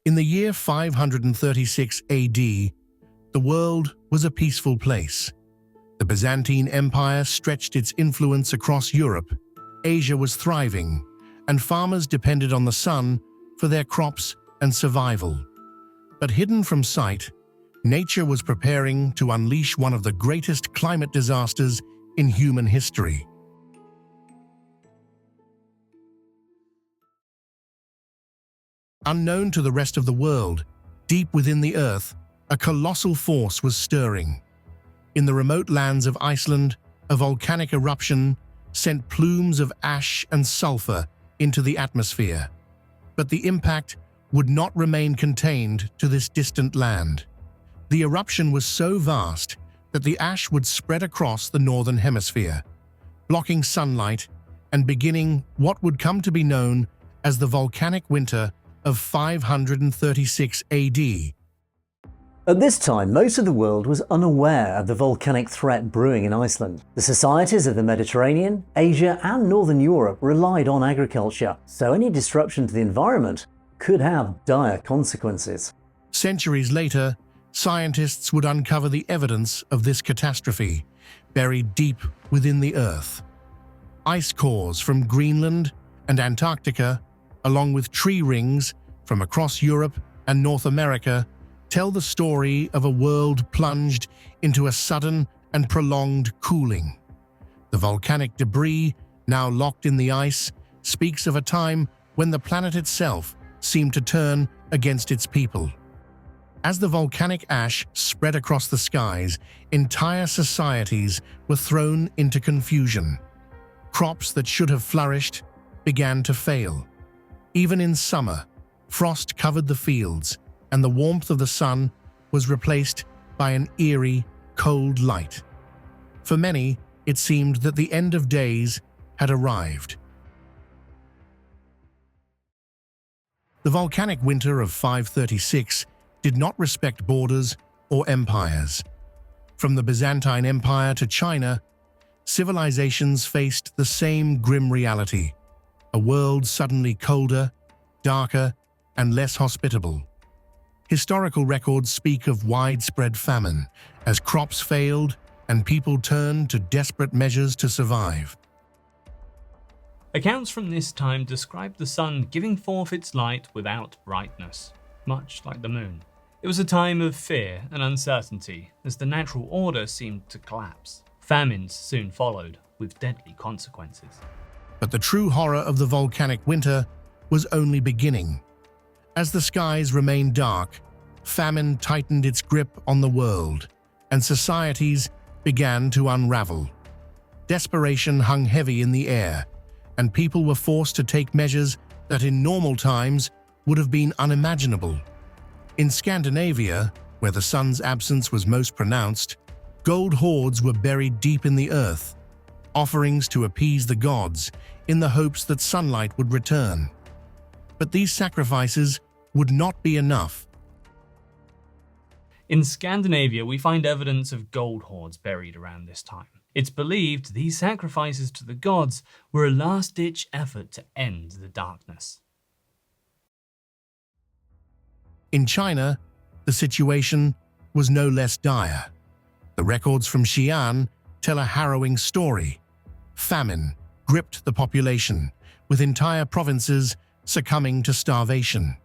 In the year 536 AD, the world was a peaceful place. The Byzantine Empire stretched its influence across Europe. Asia was thriving, and farmers depended on the sun for their crops and survival. But hidden from sight, nature was preparing to unleash one of the greatest climate disasters in human history. Unknown to the rest of the world, deep within the earth, a colossal force was stirring. In the remote lands of Iceland, a volcanic eruption sent plumes of ash and sulfur into the atmosphere. But the impact would not remain contained to this distant land. The eruption was so vast that the ash would spread across the Northern Hemisphere, blocking sunlight and beginning what would come to be known as the Volcanic Winter of 536 AD. At this time, most of the world was unaware of the volcanic threat brewing in Iceland. The societies of the Mediterranean, Asia and Northern Europe relied on agriculture, so any disruption to the environment could have dire consequences. Centuries later, scientists would uncover the evidence of this catastrophe, buried deep within the Earth. Ice cores from Greenland and Antarctica, along with tree rings from across Europe and North America, tell the story of a world plunged into a sudden and prolonged cooling. The volcanic debris, now locked in the ice, speaks of a time when the planet itself seemed to turn against its people. As the volcanic ash spread across the skies, entire societies were thrown into confusion. Crops that should have flourished began to fail. Even in summer, frost covered the fields, and the warmth of the sun was replaced by an eerie, cold light. For many, it seemed that the end of days had arrived. The volcanic winter of 536 did not respect borders or empires. From the Byzantine Empire to China, civilizations faced the same grim reality: a world suddenly colder, darker, and less hospitable. Historical records speak of widespread famine as crops failed and people turned to desperate measures to survive. Accounts from this time describe the sun giving forth its light without brightness, much like the moon. It was a time of fear and uncertainty as the natural order seemed to collapse. Famines soon followed, with deadly consequences. But the true horror of the volcanic winter was only beginning. As the skies remained dark, famine tightened its grip on the world, and societies began to unravel. Desperation hung heavy in the air, and people were forced to take measures that in normal times would have been unimaginable. In Scandinavia, where the sun's absence was most pronounced, gold hoards were buried deep in the earth, offerings to appease the gods in the hopes that sunlight would return. But these sacrifices would not be enough. In Scandinavia, we find evidence of gold hoards buried around this time. It's believed these sacrifices to the gods were a last-ditch effort to end the darkness. In China, the situation was no less dire. The records from Xi'an tell a harrowing story. Famine gripped the population, with entire provinces succumbing to starvation.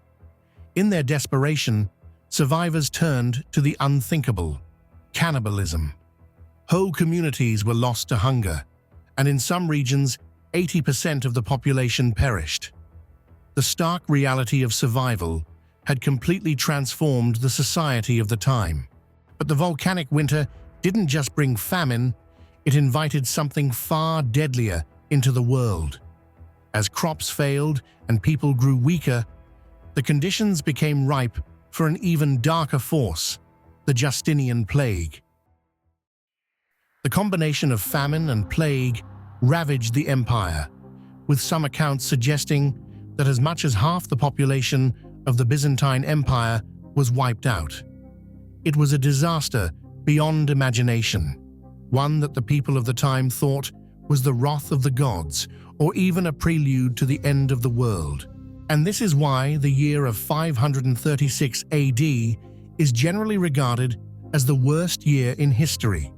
In their desperation, survivors turned to the unthinkable: cannibalism. Whole communities were lost to hunger, and in some regions, 80% of the population perished. The stark reality of survival had completely transformed the society of the time. But the volcanic winter didn't just bring famine, it invited something far deadlier into the world. As crops failed and people grew weaker, the conditions became ripe for an even darker force: the Justinian Plague. The combination of famine and plague ravaged the empire, with some accounts suggesting that as much as half the population of the Byzantine Empire was wiped out. It was a disaster beyond imagination, one that the people of the time thought was the wrath of the gods or even a prelude to the end of the world. And this is why the year of 536 AD is generally regarded as the worst year in history.